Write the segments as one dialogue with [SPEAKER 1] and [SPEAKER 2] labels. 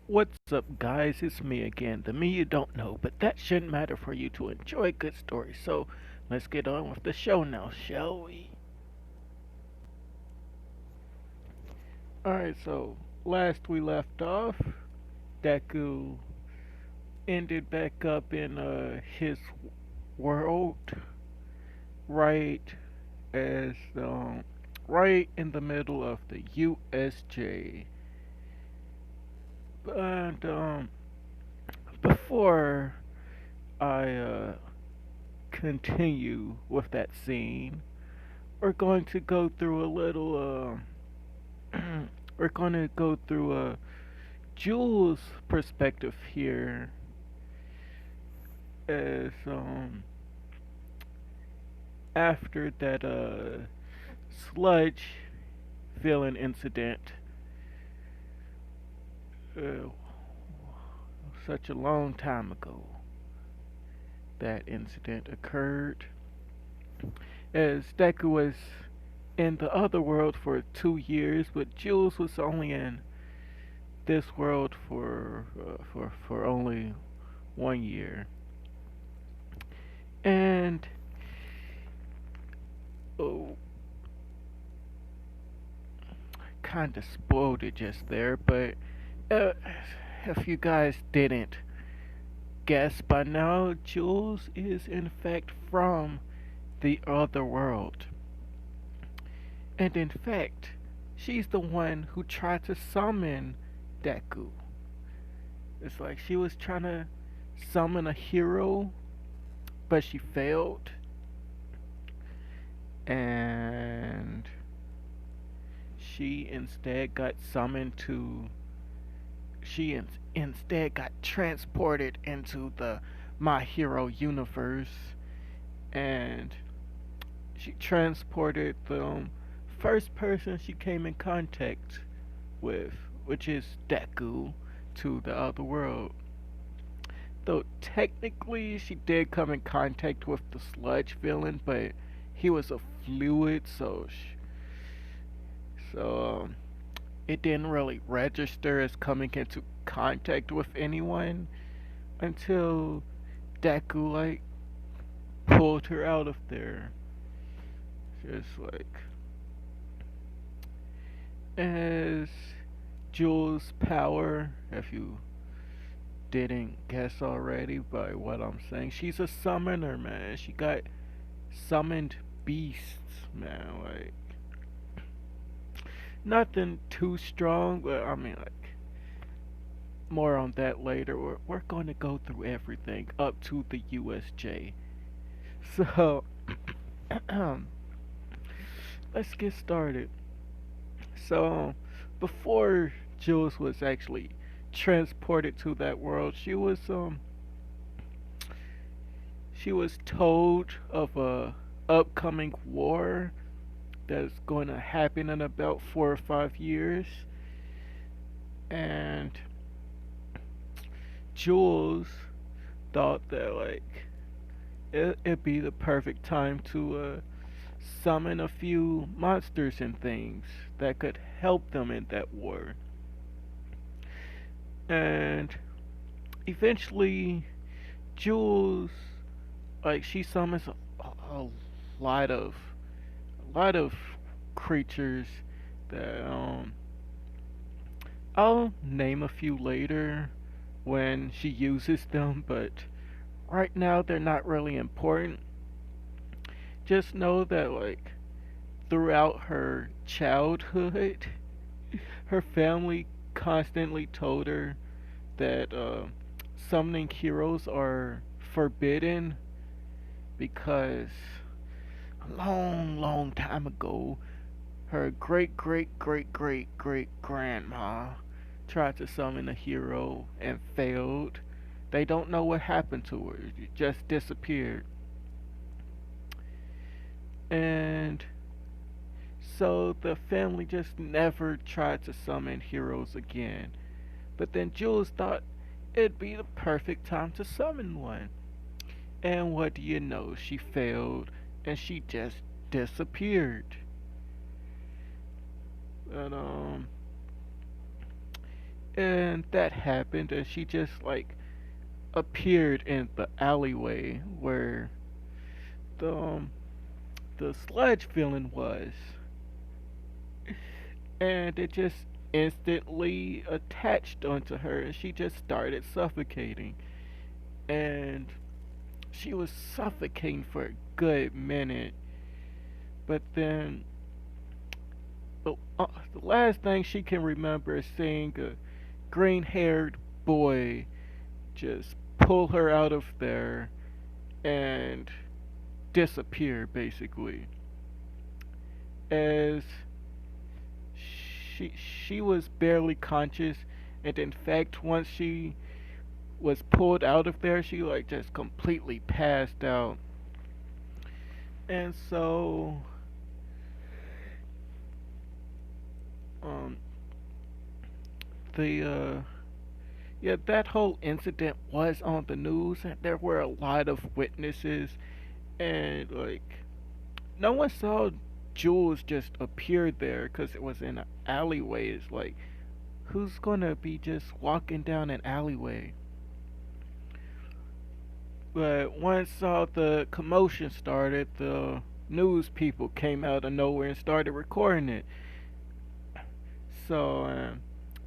[SPEAKER 1] What's up, guys? It's me again, the me you don't know, but that shouldn't matter for you to enjoy good stories. So let's get on with the show now, shall we? Alright, so last we left off, Deku ended back up in his world right as right in the middle of the USJ. And before I continue with that scene, we're going to go through a little. We're going to go through Jules' perspective here, as after that sludge filling incident, uh, such a long time ago, that incident occurred. As Deku was in the other world for 2 years, but Jules was only in this world for only 1 year, and oh, kind of spoiled it just there. But uh, if you guys didn't guess by now, Jules is in fact from the other world, and in fact, she's the one who tried to summon Deku. It's like she was trying to summon a hero, but she failed, and she instead got summoned to. Instead got transported into the My Hero universe, and she transported the first person she came in contact with, which is Deku, to the other world. Though technically she did come in contact with the sludge villain, but he was a fluid, so it didn't really register as coming into contact with anyone until Deku like pulled her out of there. Just like as Jules' power, if you didn't guess already by what I'm saying, she's a summoner, man. She got summoned beasts, man. Like nothing too strong, but I mean like more on that later. We're going to go through everything up to the USJ. So let's get started. So before Jules was actually transported to that world, she was told of a upcoming war that's going to happen in about 4 or 5 years, and Jules thought that like it'd be the perfect time to summon a few monsters and things that could help them in that war. And eventually, Jules, like she summons a lot of a lot of creatures that I'll name a few later when she uses them, but right now they're not really important. Just know that like throughout her childhood, her family constantly told her that summoning heroes are forbidden because a long, long time ago, her great great great great great grandma tried to summon a hero and failed. They don't know what happened to her. It just disappeared. And so the family just never tried to summon heroes again. But then Jules thought it'd be the perfect time to summon one. And what do you know? She failed and she just disappeared. But And that happened, and she just like appeared in the alleyway where the um, the sludge villain was, and it just instantly attached onto her, and she just started suffocating. And she was suffocating for a good minute, but then the last thing she can remember is seeing a green-haired boy just pull her out of there and disappear, basically. As she was barely conscious, and in fact, once she was pulled out of there, she like just completely passed out. And so, um, the yeah, that whole incident was on the news, and there were a lot of witnesses, and like no one saw Jules just appear there because it was in an alleyway. It's like, who's gonna be just walking down an alleyway? But once all the commotion started, the news people came out of nowhere and started recording it. So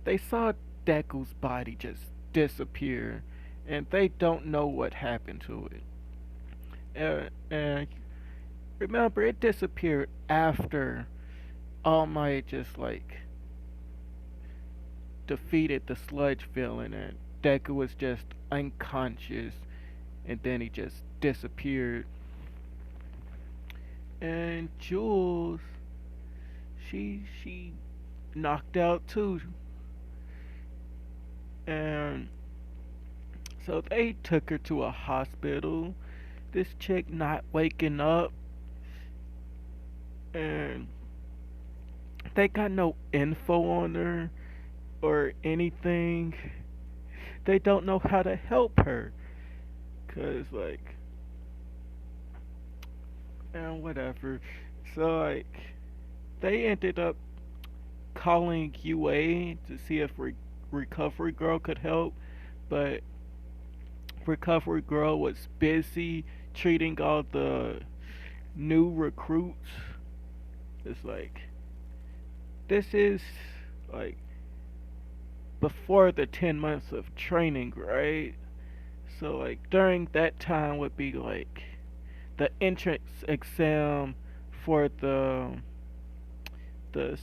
[SPEAKER 1] they saw Deku's body just disappear, and they don't know what happened to it. And remember, it disappeared after All Might just like defeated the sludge villain, and Deku was just unconscious, and then he just disappeared. And Jules, she knocked out too, and so they took her to a hospital. This chick not waking up, and they got no info on her or anything. They don't know how to help her, cause like, and whatever. So like, they ended up calling UA to see if Recovery Girl could help, but Recovery Girl was busy treating all the new recruits. It's like, this is like before the 10 months of training, right? So like during that time would be like the entrance exam for the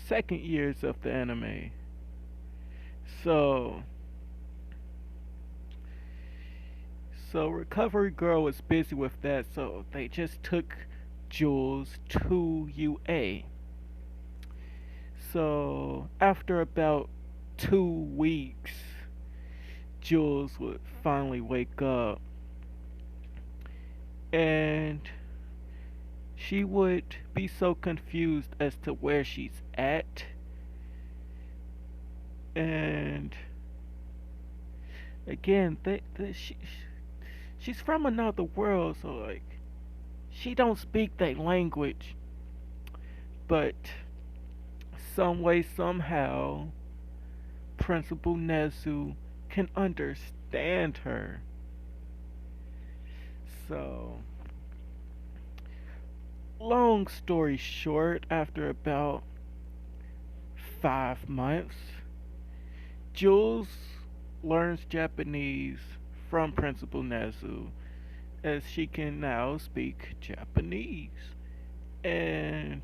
[SPEAKER 1] second years of the anime. So so Recovery Girl was busy with that, so they just took Jules to UA. So after about 2 weeks, Jules would finally wake up, and she would be so confused as to where she's at. And again, she's from another world, so like she don't speak that language, but some way somehow Principal Nezu can understand her. So, long story short, after about 5 months, Jules learns Japanese from Principal Nezu, as she can now speak Japanese. And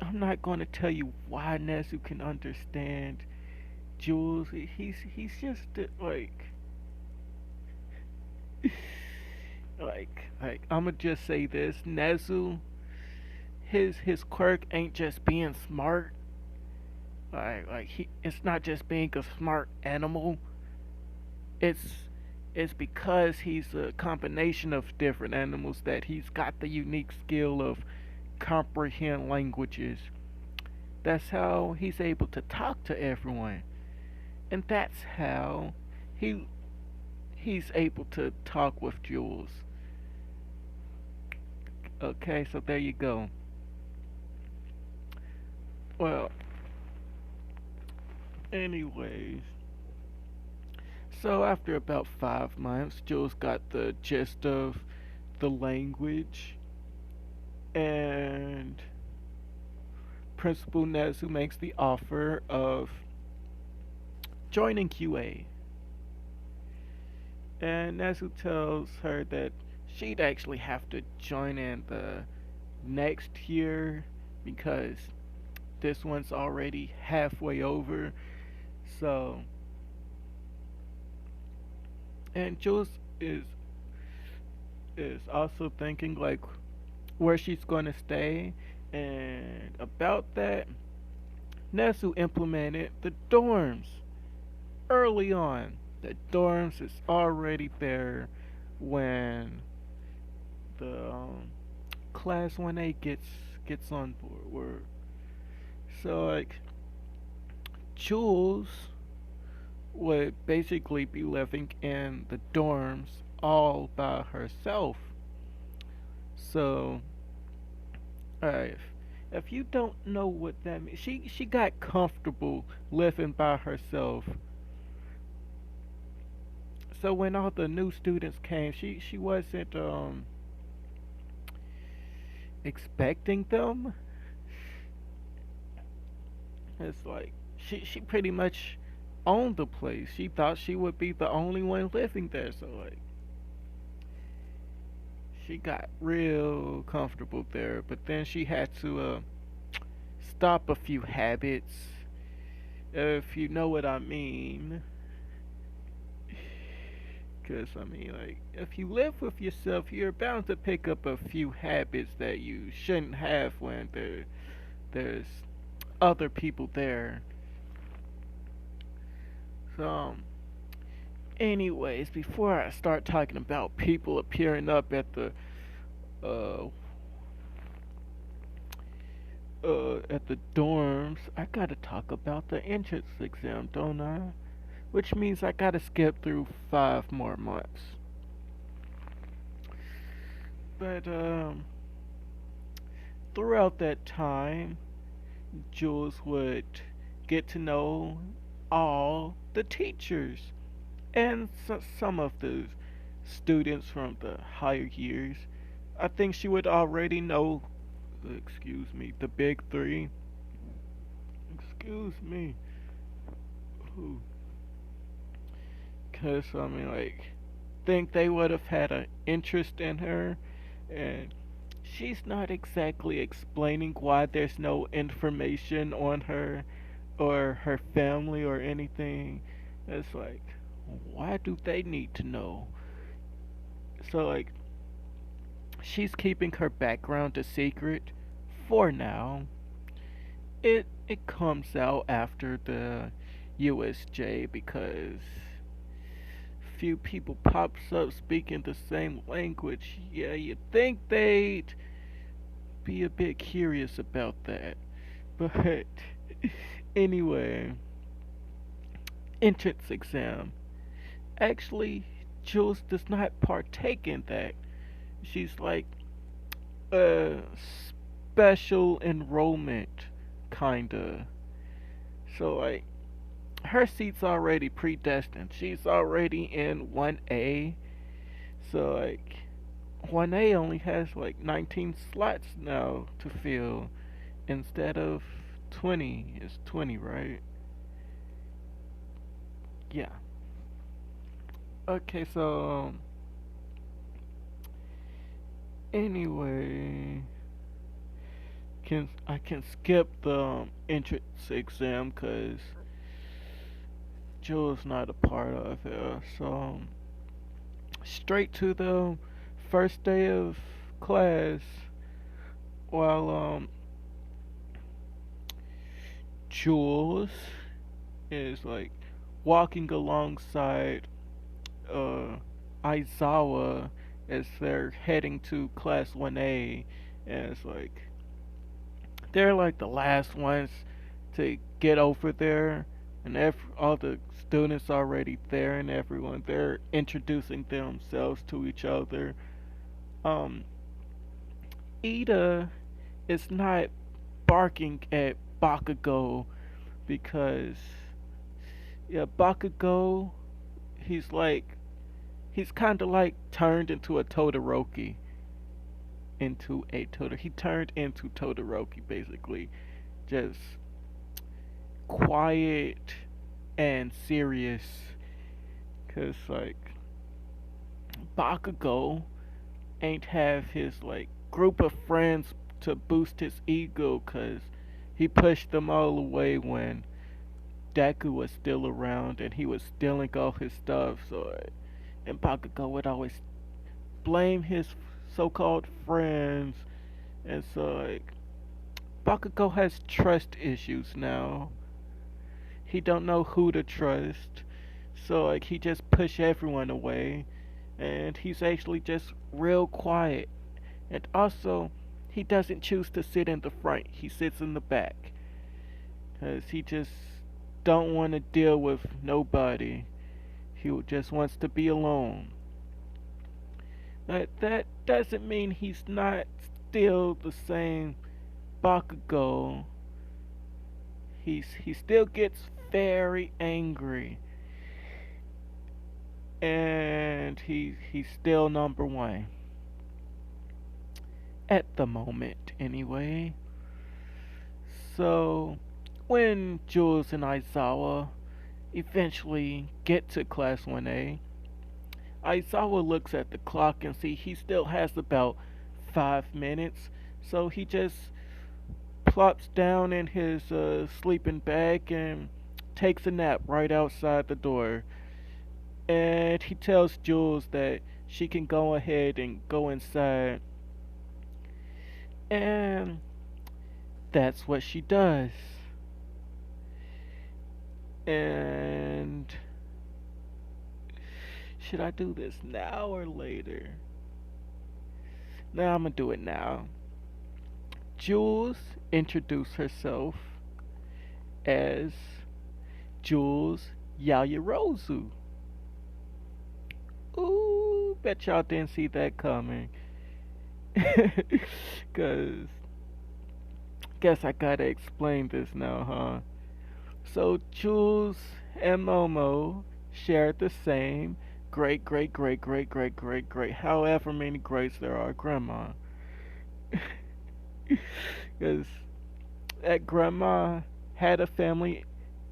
[SPEAKER 1] I'm not going to tell you why Nezu can understand Jules. He's just like I'ma just say this: Nezu, his quirk ain't just being smart. It's not just being a smart animal. It's because he's a combination of different animals that he's got the unique skill of comprehend languages. That's how he's able to talk to everyone, and that's how he he's able to talk with Jules. Okay, so there you go. Well, Anyways, so after about 5 months, Jules got the gist of the language, and Principal Nezu makes the offer of joining QA. And Nezu tells her that she'd actually have to join in the next year because this one's already halfway over. So, and Jules is also thinking like where she's going to stay, and about that, Nezu implemented the dorms early on. The dorms is already there when the class 1A gets on board. So like Jules would basically be living in the dorms all by herself. So, if you don't know what that means, she got comfortable living by herself. So when all the new students came, she wasn't expecting them. It's like she pretty much owned the place. She thought she would be the only one living there. So like she got real comfortable there, but then she had to stop a few habits, if you know what I mean. Because, I mean, like, if you live with yourself, you're bound to pick up a few habits that you shouldn't have when there's other people there. So, anyways, before I start talking about people appearing up uh, at the dorms, I gotta talk about the entrance exam, don't I? Which means I gotta skip through 5 more months. But throughout that time, Jules would get to know all the teachers and some of the students from the higher years. I think she would already know, excuse me, the big three. Excuse me. Ooh. Cause I mean, like, think they would have had an interest in her, and she's not exactly explaining why there's no information on her or her family or anything. It's like, why do they need to know? So like, she's keeping her background a secret for now. It comes out after the USJ because few people pops up speaking the same language. Yeah, you'd think they'd be a bit curious about that. But anyway, entrance exam. Actually, Jules does not partake in that. She's like a special enrollment, kinda. So like her seat's already predestined. She's already in 1A. So like 1A only has like 19 slots now to fill instead of 20. It's 20, right? Yeah. Okay, so anyway, can I can skip the entrance exam cuz Joe's not a part of it. So straight to the first day of class while Jules is like walking alongside uh Aizawa as they're heading to class 1A, and it's like they're like the last ones to get over there, and all the students already there, and everyone they're introducing themselves to each other. Um, Ida is not barking at Bakugo because Yeah, Bakugo, he's like he's kind of like turned into a Todoroki, he turned into Todoroki basically, just quiet and serious. Cause like Bakugo ain't have his like group of friends to boost his ego, cause he pushed them all away when Deku was still around and he was stealing all his stuff. So and Bakugo would always blame his so-called friends, and so like Bakugo has trust issues now. He don't know who to trust, so like he just push everyone away, and he's actually just real quiet. And also, he doesn't choose to sit in the front. He sits in the back, cause he just don't want to deal with nobody. He just wants to be alone. But that doesn't mean he's not still the same Bakugo. He still gets very angry, and he's still number one at the moment, anyway. So when Jules and Aizawa eventually get to Class 1A, Aizawa looks at the clock and see he still has about 5 minutes, so he just plops down in his sleeping bag and takes a nap right outside the door. And he tells Jules that she can go ahead and go inside. And that's what she does. And should I do this now or later? Now I'm gonna do it now. Jules introduced herself as Jules Yaoyorozu. Ooh, bet y'all didn't see that coming. Cause guess I gotta explain this now, huh? So Jules and Momo shared the same great however many greats there are grandma. Cause that grandma had a family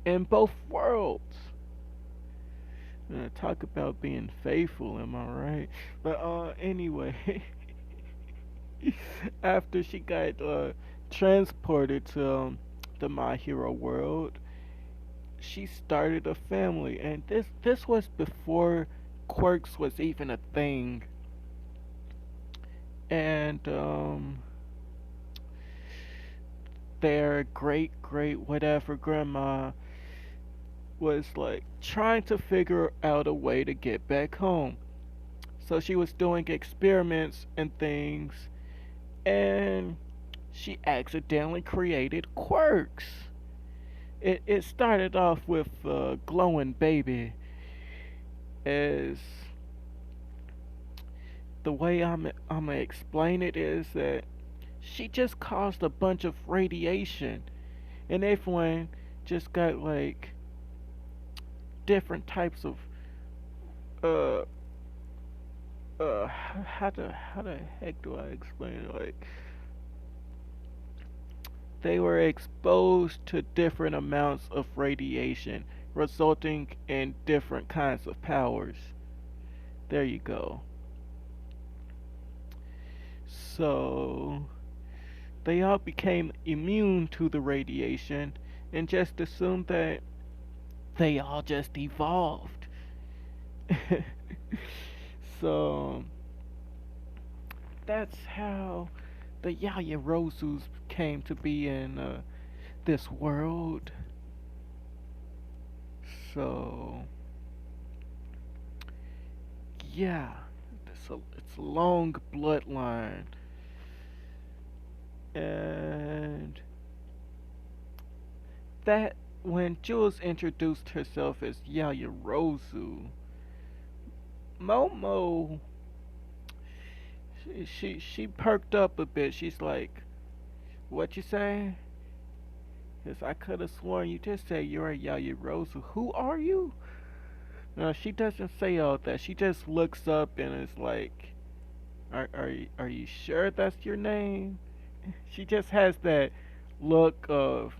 [SPEAKER 1] in both worlds. Talk about being faithful, am I right? But anyway, after she got transported to the My Hero world, she started a family, and this was before quirks was even a thing. And their great whatever grandma was like trying to figure out a way to get back home. So she was doing experiments and things, and she accidentally created quirks. It started off with glowing baby, as the way I'm gonna explain it is that she just caused a bunch of radiation, and everyone just got like different types of uh how the heck do I explain it? Like they were exposed to different amounts of radiation, resulting in different kinds of powers. There you go. So they all became immune to the radiation and just assumed that they all just evolved. So that's how the Yaoyorozus came to be in this world. So yeah, it's a long bloodline, and that when Jules introduced herself as Yaoyorozu, Momo she perked up a bit. She's like, "What you say?" Cause I could have sworn you just said you're a Yaoyorozu. Who are you? No, she doesn't say all that. She just looks up and is like, are you sure that's your name? She just has that look of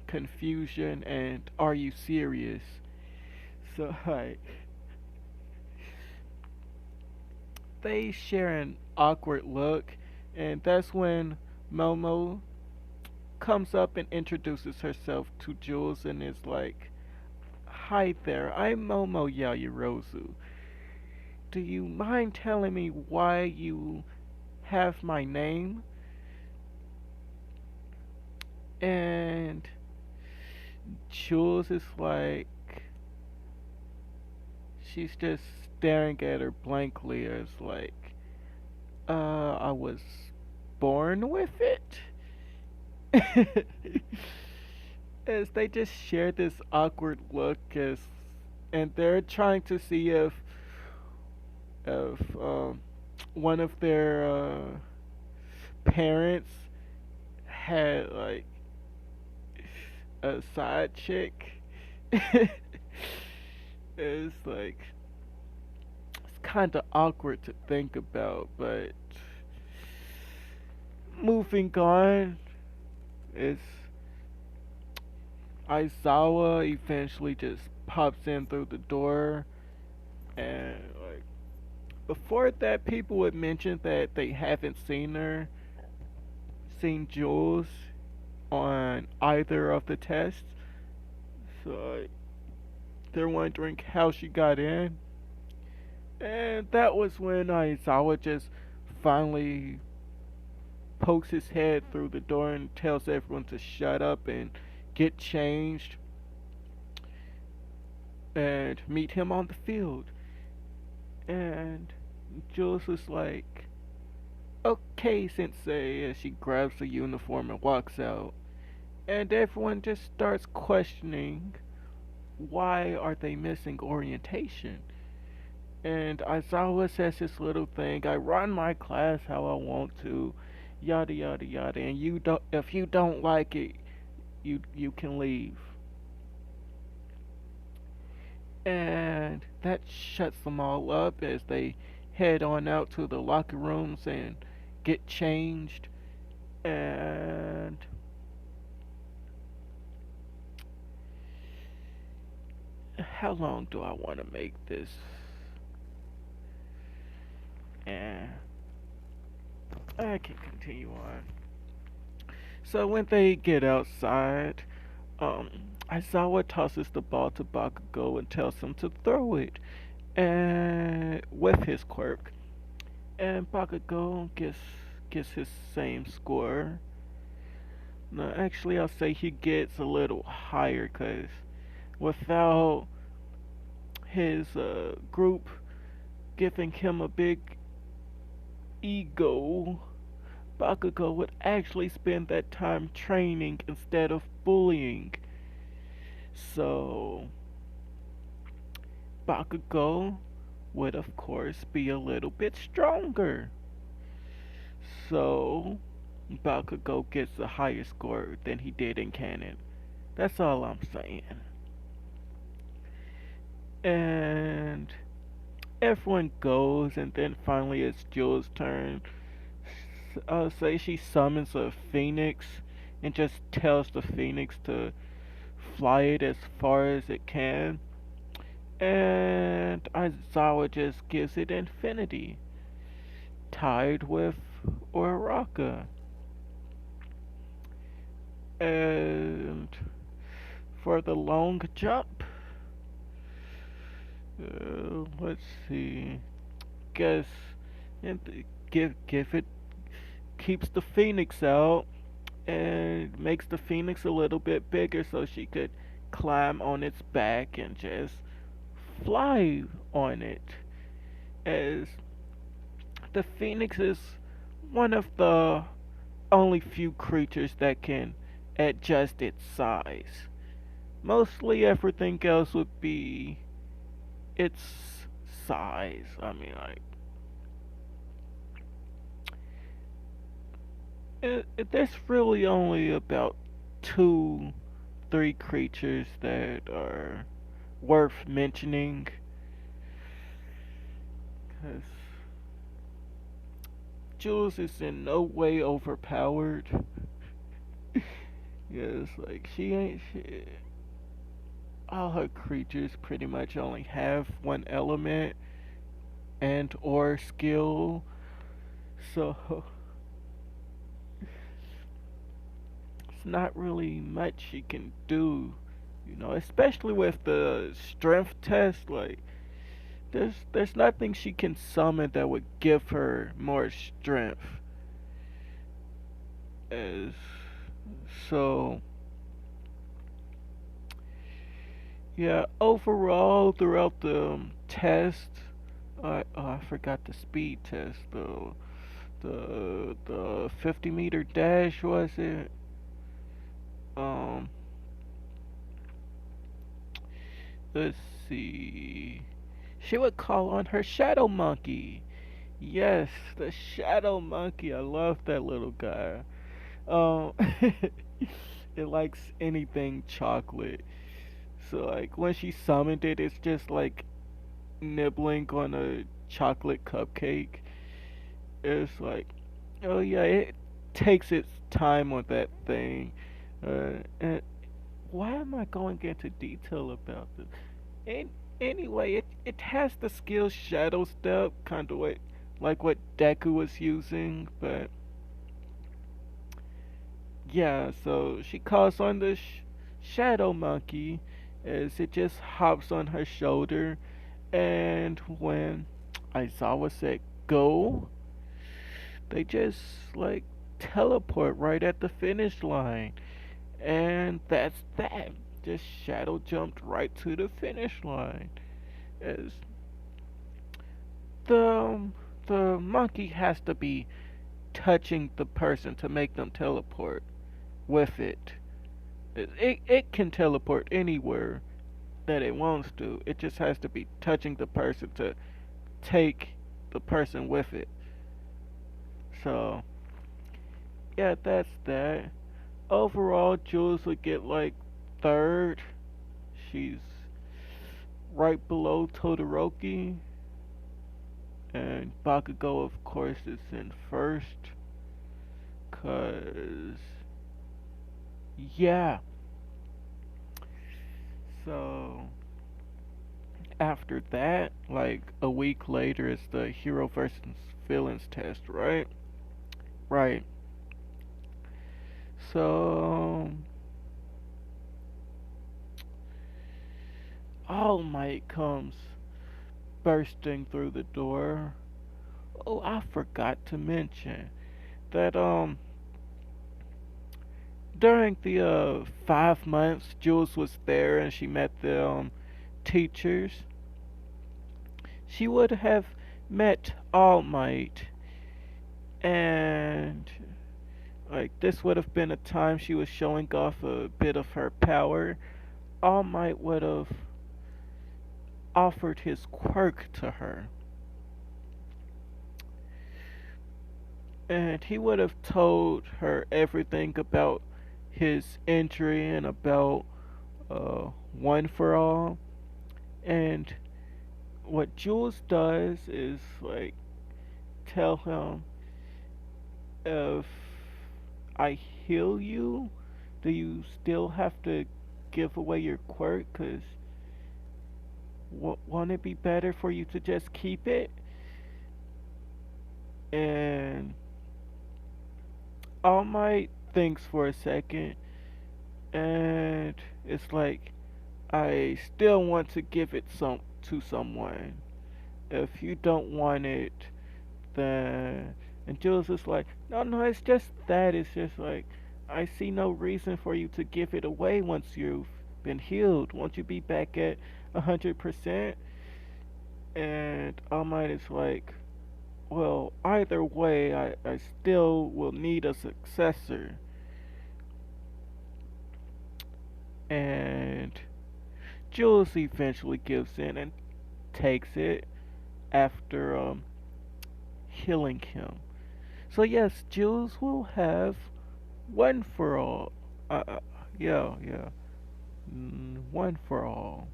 [SPEAKER 1] confusion and are you serious? So like they share an awkward look, and that's when Momo comes up and introduces herself to Jules and is like, "Hi there, I'm Momo Yaoyorozu. Do you mind telling me why you have my name?" And Jules is like, she's just staring at her blankly as like, I was born with it? As they just share this awkward look as and they're trying to see if one of their parents had like a side chick. It's like it's kind of awkward to think about, but moving on is Aizawa eventually just pops in through the door, and like before that, people would mention that they haven't seen Jules on either of the tests, so like, they're wondering how she got in, and that was when Aizawa just finally pokes his head through the door and tells everyone to shut up and get changed and meet him on the field. And Jules is like, "Okay, Sensei," as she grabs the uniform and walks out. And everyone just starts questioning why are they missing orientation? And Aizawa says this little thing, "I run my class how I want to, yada yada yada, and you don't if you don't like it, you can leave." And that shuts them all up as they head on out to the locker rooms and get changed. And how long do I want to make this? And I can continue on. So when they get outside, um, Aizawa tosses the ball to Bakugo and tells him to throw it, and with his quirk, and Bakugo gets his same score. No, actually, I'll say he gets a little higher because without his group giving him a big ego, Bakugo would actually spend that time training instead of bullying. So, Bakugo would, of course, be a little bit stronger. So, Bakugo gets a higher score than he did in canon. That's all I'm saying. And everyone goes, and then finally it's Jules' turn. Say she summons a phoenix and just tells the phoenix to fly it as far as it can. And Aizawa just gives it infinity, tied with Uraraka. And for the long jump, let's see. Guess and give it keeps the phoenix out and makes the phoenix a little bit bigger so she could climb on its back and just fly on it. As the phoenix is one of the only few creatures that can adjust its size. Mostly everything else would be its size. I mean, like, there's really only about two, three creatures that are worth mentioning. Because Jules is in no way overpowered. Yes, like she ain't shit. All her creatures pretty much only have one element and or skill. So it's not really much she can do. You know, especially with the strength test, like there's nothing she can summon that would give her more strength. As so yeah, overall throughout the test, I forgot the speed test though. The 50-meter dash, was it? Um, let's see. She would call on her shadow monkey. Yes, the shadow monkey. I love that little guy. Um, it likes anything chocolate. So like when she summoned it, it's just like nibbling on a chocolate cupcake. It's like, oh yeah, it takes its time on that thing. And why am I going into detail about this? And anyway, it has the skill Shadow Step, kind of like what Deku was using, but yeah. So she calls on the Shadow Monkey as it just hops on her shoulder, and when Aizawa said go, they just like teleport right at the finish line. And that's that. Just shadow jumped right to the finish line. As the the monkey has to be touching the person to make them teleport with it. It can teleport anywhere that it wants to. It just has to be touching the person to take the person with it. So yeah, that's that. Overall, Jules would get like third. She's right below Todoroki. And Bakugo, of course, is in first. Cause, yeah. So, after that, like a week later, is the hero versus villains test, right? Right. So, All Might comes bursting through the door. Oh, I forgot to mention that during the 5 months Jules was there and she met the teachers, she would have met All Might, and like this would have been a time she was showing off a bit of her power. All Might would have offered his quirk to her, and he would have told her everything about his injury and about One for All. And what Jules does is like tell him, if I heal you, do you still have to give away your quirk? Cause won't it be better for you to just keep it? And All Might thinks for a second, and it's like, I still want to give it to someone. If you don't want it, then, and Jules is like, no, no, it's just that. It's just like, I see no reason for you to give it away once you've been healed. Won't you be back at 100%? And All Might is like, well, either way, I still will need a successor. And Jules eventually gives in and takes it after healing him. So yes, Jules will have One for All. Uh, yeah, yeah. One for all.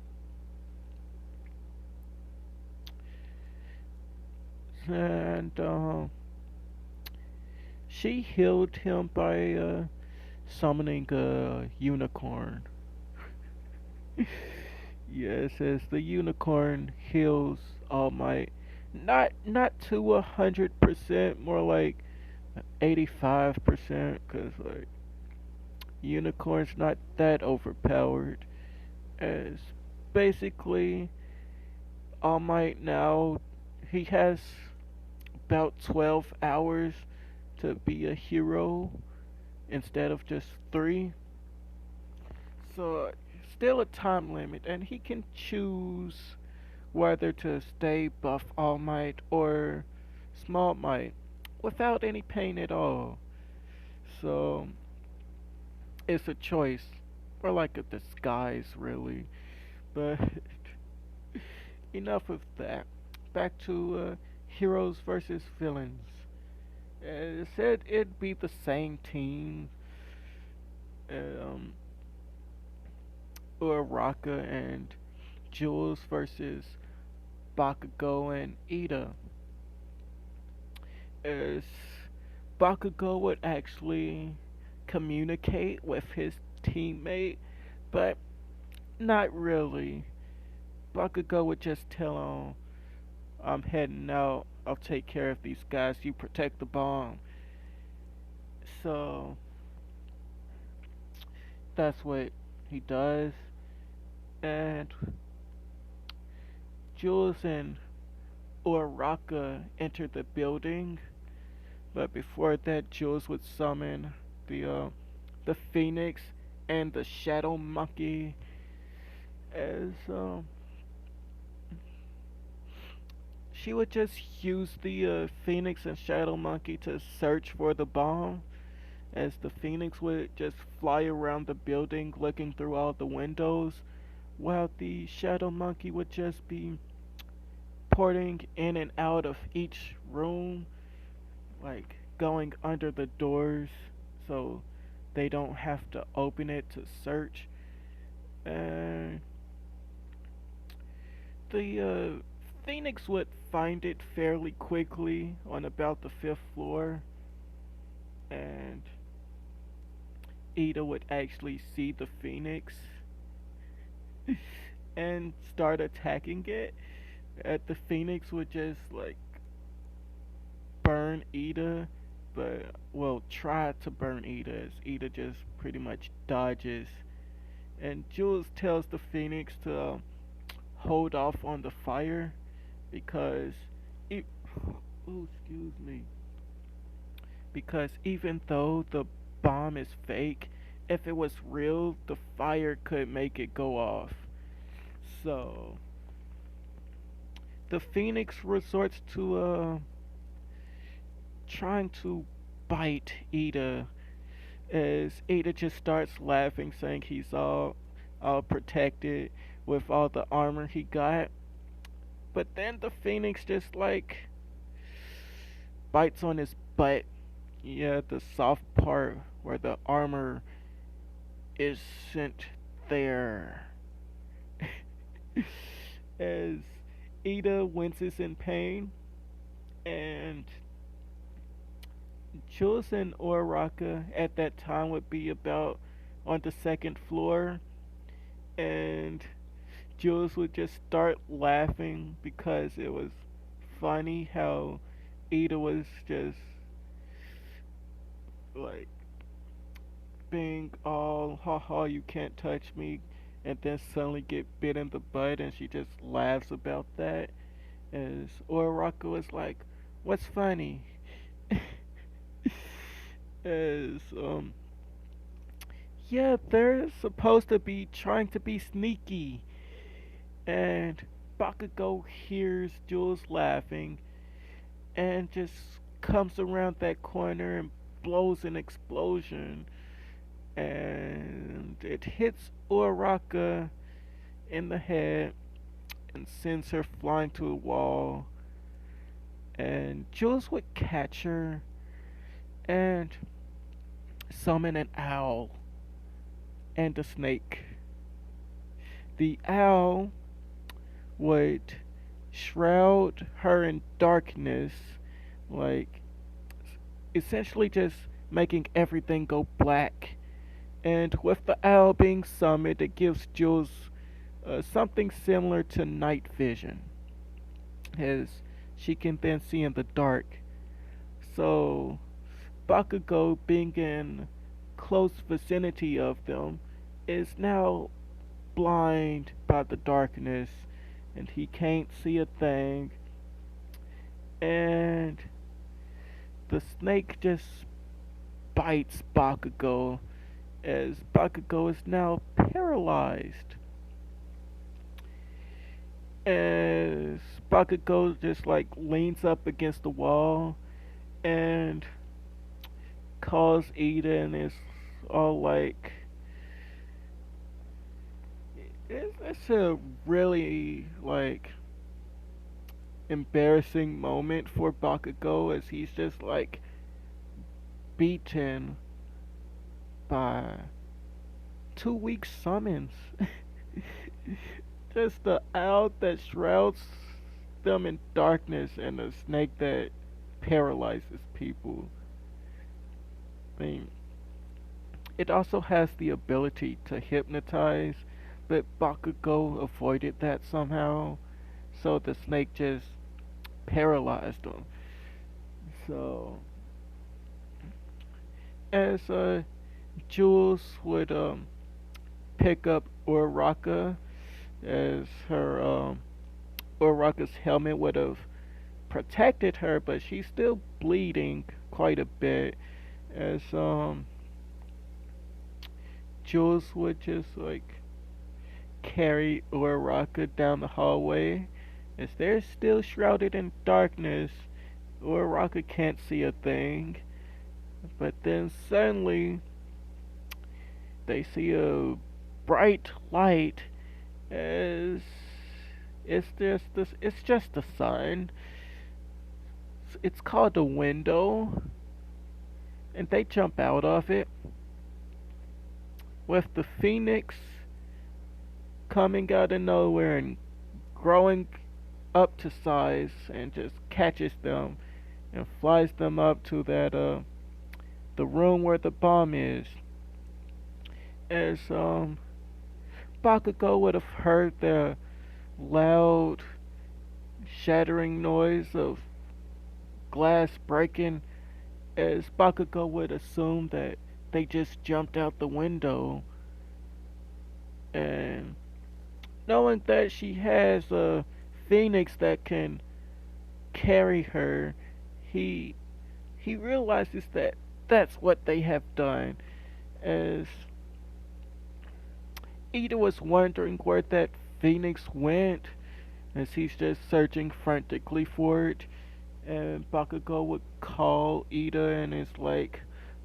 [SPEAKER 1] And she healed him by summoning a unicorn. Yes, as the unicorn heals All Might. Not to 100%, more like 85%, cause like unicorn's not that overpowered. As basically All Might now, he has about 12 hours to be a hero instead of just 3. So still a time limit, and he can choose whether to stay buff All Might or Small Might without any pain at all. So it's a choice, or like a disguise, really. But enough of that. Back to heroes versus villains. It said it'd be the same team. Um, Uraraka and Jules versus Bakugo and Ida. As Bakugo would actually communicate with his teammate, but not really. Bakugo would just tell him, I'm heading out. I'll take care of these guys. You protect the bomb. So that's what he does. And Jules and Uraraka enter the building, but before that, Jules would summon the Phoenix and the Shadow Monkey as she would just use the Phoenix and Shadow Monkey to search for the bomb, as the Phoenix would just fly around the building looking through all the windows, while the Shadow Monkey would just be porting in and out of each room, like going under the doors so they don't have to open it to search. And the Phoenix would find it fairly quickly on about the 5th floor, and Ida would actually see the Phoenix and start attacking it. And the Phoenix would just like burn Ida, but well, try to burn Ida as Ida just pretty much dodges. And Jules tells the Phoenix to hold off on the fire because it, oh, excuse me, because even though the bomb is fake, if it was real, the fire could make it go off. So the Phoenix resorts to trying to bite Ida, as Ida just starts laughing, saying he's all protected with all the armor he got. But then the Phoenix just like bites on his butt. Yeah, the soft part where the armor isn't there. As Ida winces in pain, and Jules and Uraraka at that time would be about on the 2nd floor, and Jules would just start laughing because it was funny how Ida was just like being all haha you can't touch me, and then suddenly get bit in the butt, and she just laughs about that. As Uraraka was like, what's funny? As yeah, they're supposed to be trying to be sneaky, and Bakugo hears Jules laughing and just comes around that corner and blows an explosion, and it hits Uraraka in the head and sends her flying to a wall. And Jules would catch her and summon an owl. and the snake. The owl would shroud her in darkness, like essentially just making everything go black. And with the owl being summoned, it gives Jules something similar to night vision, as she can then see in the dark. So, Bakugo, being in close vicinity of them, is now blind by the darkness, and he can't see a thing. And the snake just bites Bakugo, as Bakugo is now paralyzed. As Bakugo just like leans up against the wall and calls Ida, and is all like, it's a really like embarrassing moment for Bakugo, as he's just like beaten by 2 weak summons. Just the owl that shrouds them in darkness and a snake that paralyzes people. I mean, it also has the ability to hypnotize, but Bakugo avoided that somehow, so the snake just paralyzed him. So, as Jules would pick up Uraraka, as her Uraraka's helmet would have protected her, but she's still bleeding quite a bit. As Jules would just like carry Uraraka down the hallway, as they're still shrouded in darkness. Uraraka can't see a thing, but then suddenly they see a bright light, as it's just a sign. It's called a window, and they jump out of it with the phoenix coming out of nowhere and growing up to size, and just catches them and flies them up to that the room where the bomb is. As Bakugo would have heard the loud shattering noise of glass breaking, as Bakugo would assume that they just jumped out the window, and knowing that she has a phoenix that can carry her, he he realizes that that's what they have done. As Ida was wondering where that phoenix went, as he's just searching frantically for it, and Bakugo would call Ida and is like,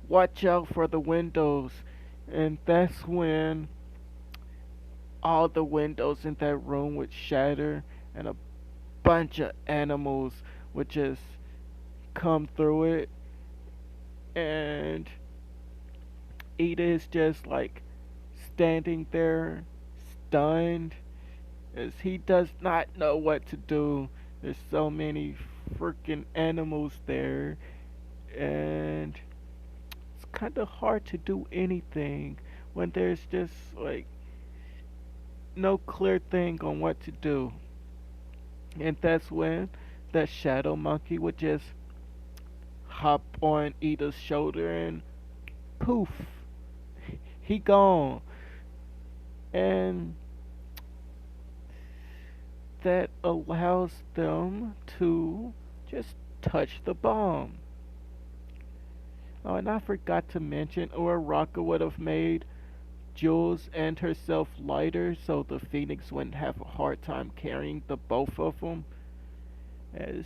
[SPEAKER 1] "Watch out for the windows." And that's when all the windows in that room would shatter, and a bunch of animals would just come through it. And Ida is just like standing there stunned, as he does not know what to do. There's so many freaking animals there, and it's kind of hard to do anything when there's just like no clear thing on what to do. And that's when that shadow monkey would just hop on Ida's shoulder, and poof, he gone. And that allows them to just touch the bomb. Oh, and I forgot to mention, Uraraka would have made Jules and herself lighter, so the Phoenix wouldn't have a hard time carrying the both of them. As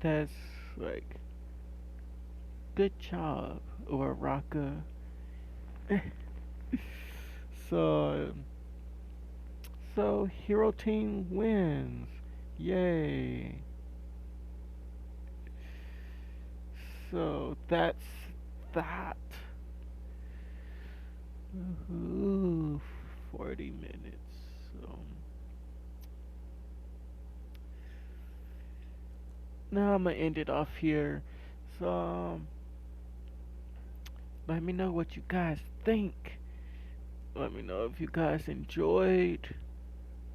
[SPEAKER 1] that's like, good job, Uraraka. so so Hero Team wins. Yay. So that's that. Ooh, 40 minutes. Now I'm gonna end it off here. So, let me know what you guys think. Let me know if you guys enjoyed.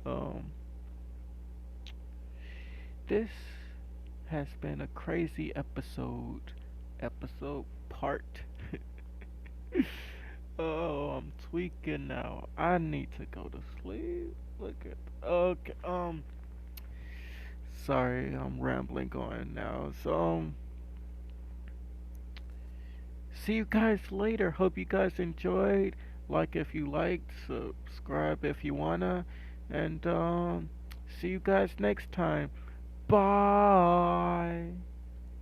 [SPEAKER 1] Um, this has been a crazy episode. Episode part. Oh, I'm tweaking now. I need to go to sleep. Look at. Okay. Sorry, I'm rambling on now. So, see you guys later. Hope you guys enjoyed. Like if you liked, subscribe if you wanna, and see you guys next time. Bye.